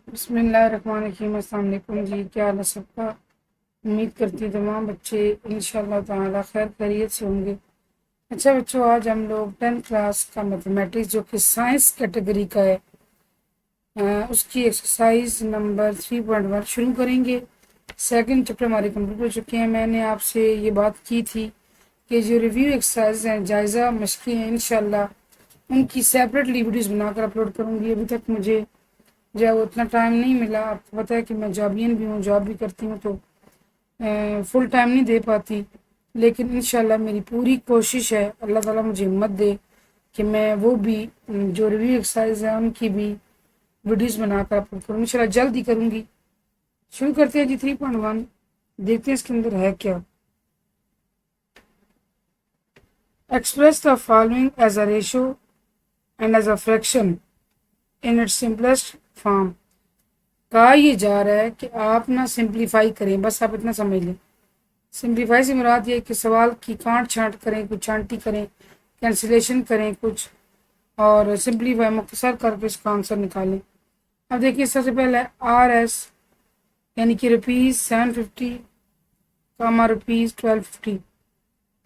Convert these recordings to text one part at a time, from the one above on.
बिस्मिल्लाहिर्रहमानिर्रहीम। अस्सलाम वालेकुम जी, क्या हाल है सबका। उम्मीद करती हूँ तमाम बच्चे इंशाल्लाह ताला खैर खैरियत से होंगे। अच्छा बच्चों, आज हम लोग 10th क्लास का मैथमेटिक्स जो कि साइंस कैटेगरी का है, उसकी एक्सरसाइज नंबर 3.1 शुरू करेंगे। सेकंड चैप्टर हमारे कंप्लीट हो चुके हैं। मैंने आपसे ये बात की थी कि जो रिव्यू एक्सरसाइज हैं, जायज़ा मशक़ें हैं, इंशाल्लाह उनकी सेपरेटली वीडियोज़ बनाकर अपलोड करूँगी। अभी तक मुझे जो है वो उतना टाइम नहीं मिला। आपको पता है कि मैं जॉबियन भी हूँ, जॉब भी करती हूँ, तो फुल टाइम नहीं दे पाती। लेकिन इंशाल्लाह मेरी पूरी कोशिश है, अल्लाह ताला मुझे हिम्मत दे कि मैं वो भी जो रिव्यू एक्सरसाइज है उनकी भी वीडियोज़ बनाकर अपलोड करूँगी। इंशाल्लाह जल्द ही करूँगी। शुरू करते हैं जी 3.1। देखते हैं इसके अंदर है क्या। Express the following as a ratio and as a fraction in its simplest form. कहा ये जा रहा है कि आप ना सिंप्लीफाई करें, बस आप इतना समझ लें। सिंप्लीफाई से मुराद ये है कि सवाल की काट छांट करें, कुछ छांटी करें, कैंसिलेशन करें कुछ, और सिंप्लीफाई मुख्तसर करके इसका आंसर निकालें। अब देखिए, सबसे पहले आर एस यानी कि ₹750 कामा ₹1250।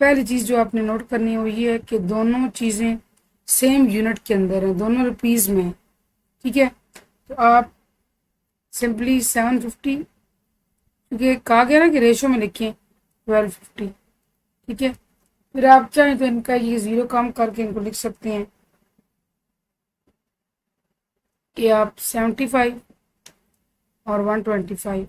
पहली चीज़ जो आपने नोट करनी है वो ये है कि दोनों चीज़ें सेम यूनिट के अंदर हैं, दोनों रुपीज़ में हैं। ठीक है, तो आप सिंपली 750, क्योंकि कहा गया ना कि रेशो में लिखें 1250। ठीक है, फिर आप चाहें तो इनका ये ज़ीरो कम करके इनको लिख सकते हैं कि आप 75 और 125,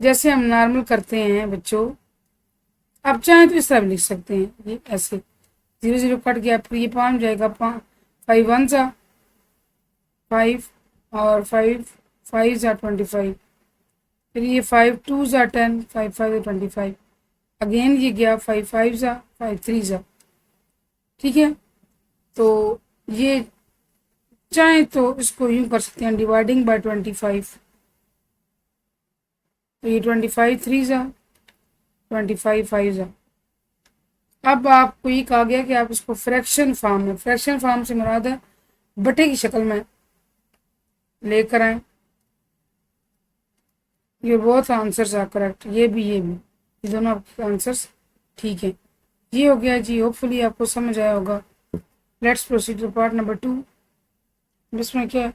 जैसे हम नॉर्मल करते हैं बच्चों। आप चाहें तो इस तरह भी लिख सकते हैं, ये ऐसे 0 0 कट गया, फिर ये 5 जाएगा, 5 1 सा 5 और 5 5 सा 25, फिर ये 5 2 सा 10, 5 5 सा 25, अगेन ये गया 5 5 सा 5 3 सा। ठीक है, तो ये चाहें तो इसको यूं कर सकते हैं, डिवाइडिंग बाय 25। तो ये 25 3 सा 25 5 सा। अब आपको ये कहा गया कि आप इसको फ्रैक्शन फॉर्म में, फ्रैक्शन फॉर्म से मुराद है बटे की शक्ल में लेकर आए। ये बहुत आंसर्स आर करेक्ट, ये दोनों आपके आंसर्स ठीक है। ये हो गया जी, होपफुली आपको समझ आया होगा। Let's proceed to part number 2, जिसमें क्या है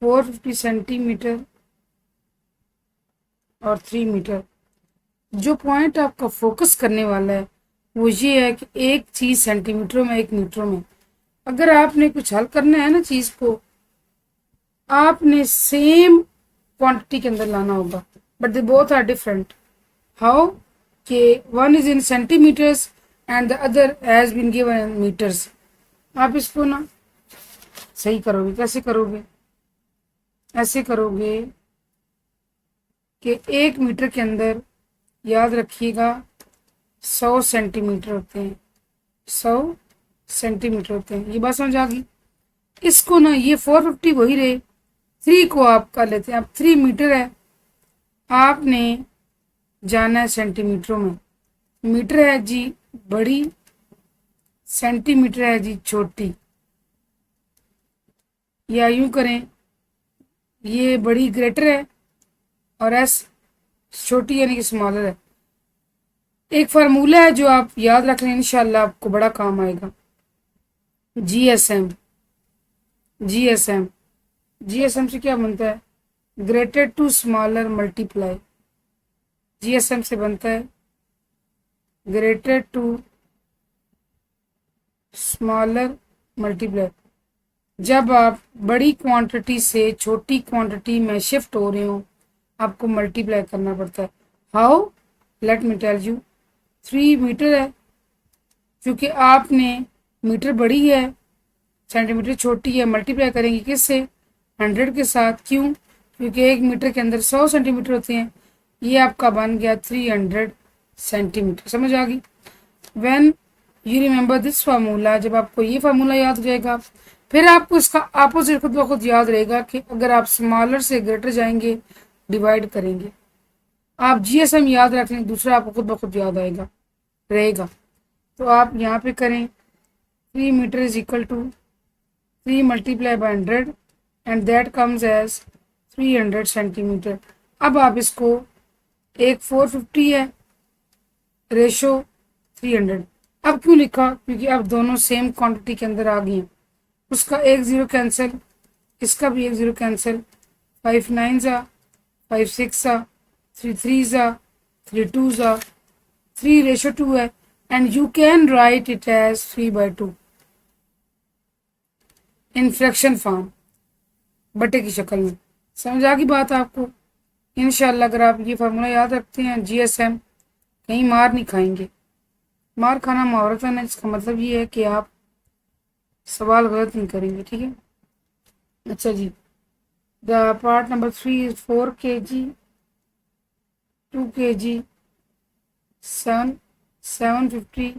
450 सेंटीमीटर और 3 मीटर। जो पॉइंट आपका फोकस करने वाला है वो ये है कि एक चीज़ सेंटीमीटरों में, एक मीटरों में। अगर आपने कुछ हल करना है ना चीज़ को, आपने सेम क्वांटिटी के अंदर लाना होगा, but they both are different. How कि one is in centimetres and the other has been given in metres. आप इसको ना सही करोगे, कैसे करोगे? ऐसे करोगे कि 1 मीटर के अंदर, याद रखिएगा, 100 सेंटीमीटर होते हैं, 100 सेंटीमीटर होते हैं। ये बात समझ आ गई? इसको ना ये 450 वही रहे, 3 को आप कर लेते हैं। अब 3 मीटर है, आपने जाना है सेंटीमीटरों में। मीटर है जी बड़ी, सेंटीमीटर है जी छोटी। या यूं करें, ये बड़ी ग्रेटर है और एस छोटी यानी कि स्मॉलर है। एक फार्मूला है जो आप याद रख लें, इंशाल्लाह आपको बड़ा काम आएगा। जीएसएम, जीएसएम, जीएसएम से क्या बनता है? Greater to smaller multiply. GSM से बनता है ग्रेटर टू स्मॉलर मल्टीप्लाई। जब आप बड़ी क्वांटिटी से छोटी क्वांटिटी में शिफ्ट हो रहे हो, आपको मल्टीप्लाई करना पड़ता है। How? Let me tell you. 3 metre है, क्योंकि आपने मीटर बड़ी है, सेंटीमीटर छोटी है, मल्टीप्लाई करेंगे किससे? 100 के साथ। क्यों? क्योंकि 1 मीटर के अंदर 100 सेंटीमीटर होते हैं। ये आपका बन गया 300 सेंटीमीटर। समझ आ गई? When you remember this formula, जब आपको ये फार्मूला याद हो जाएगा, फिर आपको इसका अपोजिट खुद ब खुद याद रहेगा कि अगर आप स्मॉलर से ग्रेटर जाएंगे, डिवाइड करेंगे। आप जीएसएम याद रख लें, दूसरा आपको खुद ब खुद याद आएगा रहेगा। तो आप यहाँ पे करें 3 metre is equal to 3 multiply by 100 and that comes as 300 centimetre. अब आप इसको एक 450 है, रेशो 300। अब क्यों लिखा? क्योंकि अब दोनों सेम क्वांटिटी के अंदर आ गई हैं। उसका एक ज़ीरो कैंसिल, इसका भी एक ज़ीरो कैंसिल। 5 9 ज़ा, 5 6 ज़ा, 3 3 ज़ा, 3 2 ज़ा, 3:2 है। And you can write it as 3/2 in fraction form, बटे की शक्ल में। समझ आ गई बात आपको? इंशाल्लाह अगर आप ये फार्मूला याद रखते हैं, जीएसएम कहीं मार नहीं खाएंगे। मार खाना मुहावरतन है, इसका मतलब ये है कि आप सवाल गलत नहीं करेंगे, ठीक है। अच्छा जी, the part number 3 is 4 kg, 2 kg, 750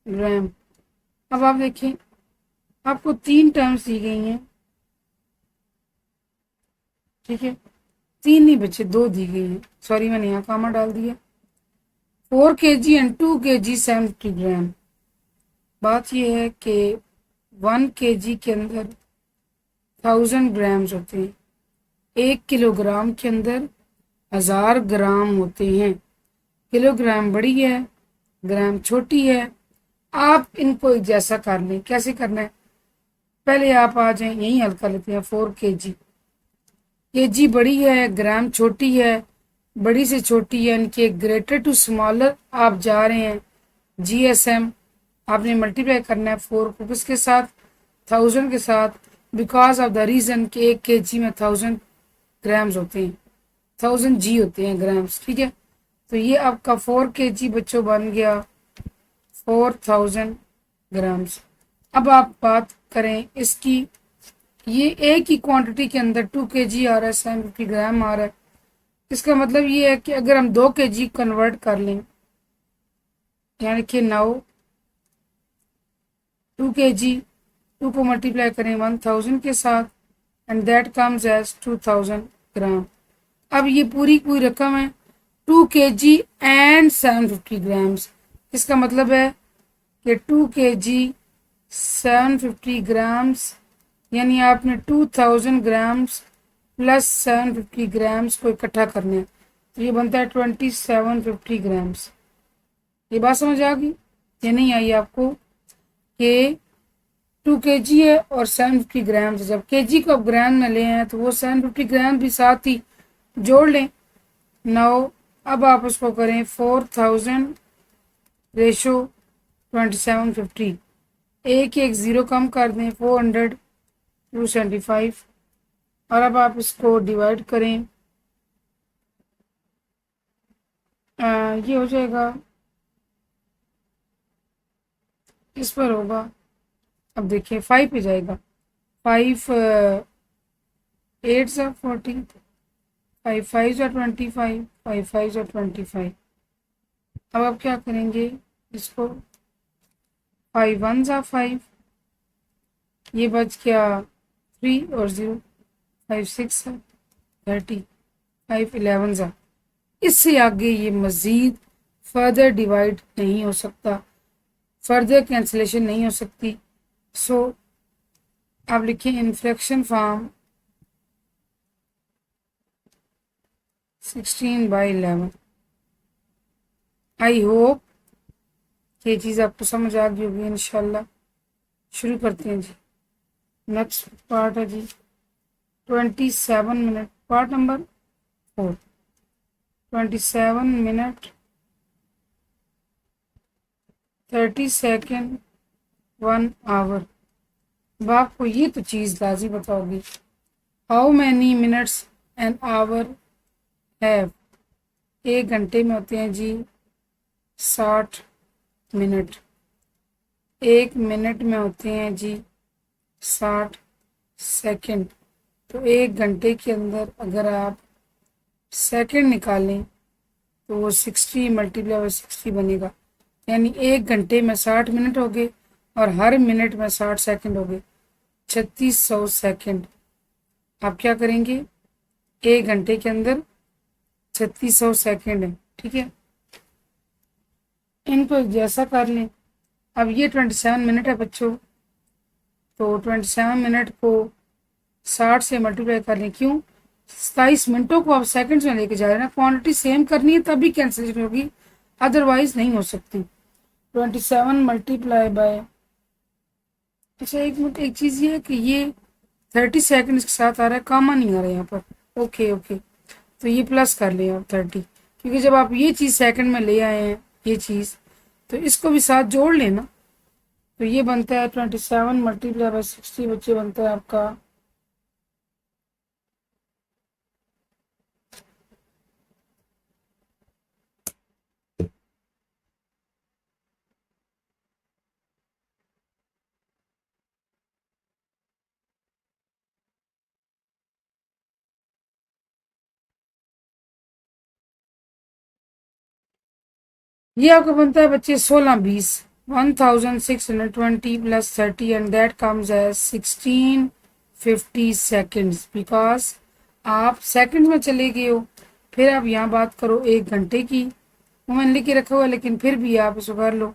gram. अब आप देखें, आपको 3 टर्म्स दी गई हैं, ठीक है। 3 नहीं बच्चे, 2 दी गई हैं, सॉरी मैंने यहाँ कामा डाल दिया। 4 kg एंड 2 kg 750 ग्राम। बात यह है कि 1 kg के अंदर 1000 ग्राम्स होते हैं, 1 किलोग्राम के अंदर 1000 ग्राम होते हैं। किलोग्राम बड़ी है, ग्राम छोटी है। आप इनको एक जैसा कर लें। कैसे करना है? पहले आप आ जाएं, यहीं हल कर लेते हैं। 4 kg, kg बड़ी है, ग्राम छोटी है, बड़ी से छोटी है, इनके ग्रेटर टू स्मॉलर आप जा रहे हैं। जीएसएम आपने मल्टीप्लाई करना है 4 को किसके साथ? 1000 के साथ, बिकॉज ऑफ द रीज़न कि 1 kg में 1000 ग्राम्स होते हैं, 1000 जी होते हैं ग्राम्स, ठीक है। तो ये आपका 4 kg बच्चों बन गया 4000 ग्राम्स। अब आप बात करें इसकी, ये एक ही क्वांटिटी के अंदर 2 kg आ रहा है, 750 ग्राम आ रहा है। इसका मतलब ये है कि अगर हम 2 kg कन्वर्ट कर लें, यानी कि 9, 2 kg, 2 को मल्टीप्लाई करें 1000 के साथ, एंड दैट कम्स एज 2000 ग्राम। अब ये पूरी रकम है 2 kg एंड 750 ग्राम्स। इसका मतलब है कि 2 kg 750 ग्राम्स, यानी आपने 2000 ग्राम्स प्लस 750 ग्राम्स को इकट्ठा करना है, तो ये बनता है 2750 ग्राम्स। ये बात समझ आ गई या नहीं आई आपको? कि 2 kg है और 750 ग्राम्स। जब kg को आप ग्राम में ले हैं तो वो 750 ग्राम भी साथ ही जोड़ लें। 9, अब आप उसको करें 4000 रेशो 2750, एक ज़ीरो कम कर दें, 400 275। और अब आप इसको डिवाइड करें, ये हो जाएगा, इस पर होगा। अब देखिए 5 पे जाएगा, 5 8 सा 40, 5 5 सा 25, 5 5 सा 25। अब आप क्या करेंगे इसको, 5 1 सा 5, ये बच गया 3 और 0, 5 6 सा 30, 5 11 सा। इससे आगे ये मज़ीद फर्दर डिवाइड नहीं हो सकता, फर्दर कैंसिलेशन नहीं हो सकती। सो आप लिखें इन फ्रैक्शन फॉर्म 16/11। आई होप ये चीज़ आपको समझ आ गई होगी इंशाल्लाह। शुरू करते हैं जी। नेक्स्ट पार्ट है जी 27 minute, part number 4, 27 minute 30 second 1 hour. अब आपको ये तो चीज़ लाजी बताओगी, how many minutes an hour have. 1 घंटे में होते हैं जी 60 मिनट, 1 मिनट में होते हैं जी 60 सेकंड। तो 1 घंटे के अंदर अगर आप सेकंड निकालें तो वो 60 मल्टीप्लाई बाई 60 बनेगा, यानी 1 घंटे में 60 मिनट हो गए और हर मिनट में 60 सेकंड हो गए, 3600 सेकंड। आप क्या करेंगे, 1 घंटे के अंदर 3600 सेकंड है, ठीक है। इनको जैसा कर लें। अब ये 27 मिनट है बच्चों, तो 27 मिनट को 60 से मल्टीप्लाई कर लें। क्यों? 27 मिनटों को आप सेकंड्स में लेके जा रहे हैं ना, क्वांटिटी सेम करनी है तभी कैंसिलेशन होगी, अदरवाइज नहीं हो सकती। 27 मल्टीप्लाई बाय, अच्छा एक मिनट, एक चीज़ ये है कि ये 30 सेकंड्स के साथ आ रहा है, कामा नहीं आ रहा है यहाँ पर। ओके ओके, तो ये प्लस कर लें आप 30, क्योंकि जब आप ये चीज़ सेकंड में ले आए हैं ये चीज़, तो इसको भी साथ जोड़ लेना। तो ये बनता है 27 मल्टीप्लाई बाय 60 बच्चे, बनता है आपका ये आपका बनता है बच्चे 16-20, 1620 plus 30 and that comes as 1650 seconds, because आप सेकंड में चले गए हो। फिर आप यहाँ बात करो 1 घंटे की, वो मैंने लिख के रखा हुआ, लेकिन फिर भी आप इसको कर लो।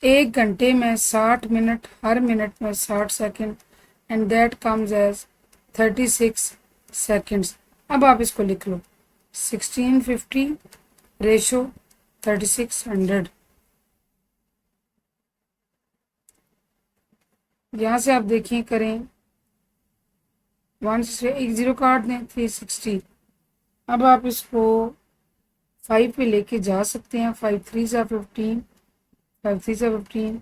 1 घंटे में 60 मिनट, हर मिनट में 60 second, and that comes as 36 seconds. अब आप इसको लिख लो 1650 रेशो 3600। यहाँ से आप देखिए करें 1 से एक 0 काट दें 360। अब आप इसको 5 पे लेके जा सकते हैं। 5 3 ज़ा 15, 5 3 ज़ा 15,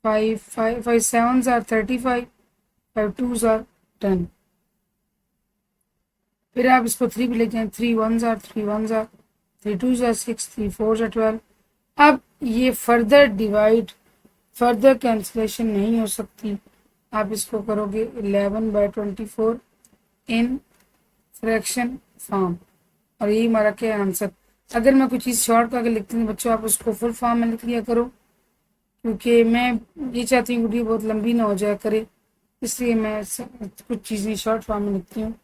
5 7 ज़ा 35, 5 2 ज़ा 10। फिर आप इसको 3 पे ले जाएं, 3 1 ज़ा 3 1 ज़ा, 3 2 ज़ा 6, 3 4 ज़ा 12। अब ये फर्दर डिवाइड, फर्दर कैंसिलेशन नहीं हो सकती। आप इसको करोगे 11/24 इन फ्रैक्शन फॉर्म, और यही हमारा क्या आंसर। अगर मैं कुछ चीज़ शॉर्ट करके लिखती हूँ बच्चों, आप उसको फुल फॉर्म में लिख लिया करो, क्योंकि मैं ये चाहती हूँ वीडियो बहुत लंबी ना हो जाए करे, इसलिए मैं कुछ चीज़ें शॉर्ट फॉर्म में लिखती हूँ।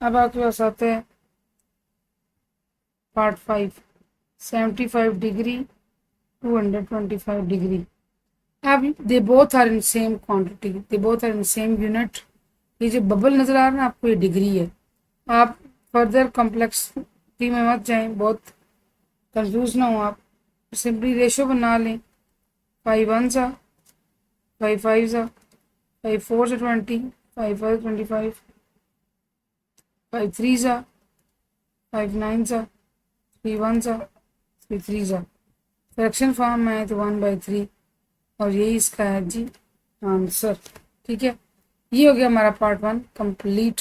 अब आपके पास आता है पार्ट 5, 75 डिग्री 225 डिग्री। अब they both are in same quantity, they both are in same unit. ये जो बबल नज़र आ रहा है ना आपको, ये डिग्री है। आप फर्दर कॉम्प्लेक्सिटी में मत जाएं, बहुत कंफ्यूज ना हो आप, सिंपली रेशो बना लें। 5 1 सा, 5 5 सा, 5 4 सा 20, 5 5 25, 5 3 सा, 5 9 सा, 3 1 सा, 3 3 सा। फ्रैक्शन फॉर्म में है तो 1/3, और यही इसका है जी आंसर। ठीक है, ये हो गया हमारा पार्ट 1 कंप्लीट।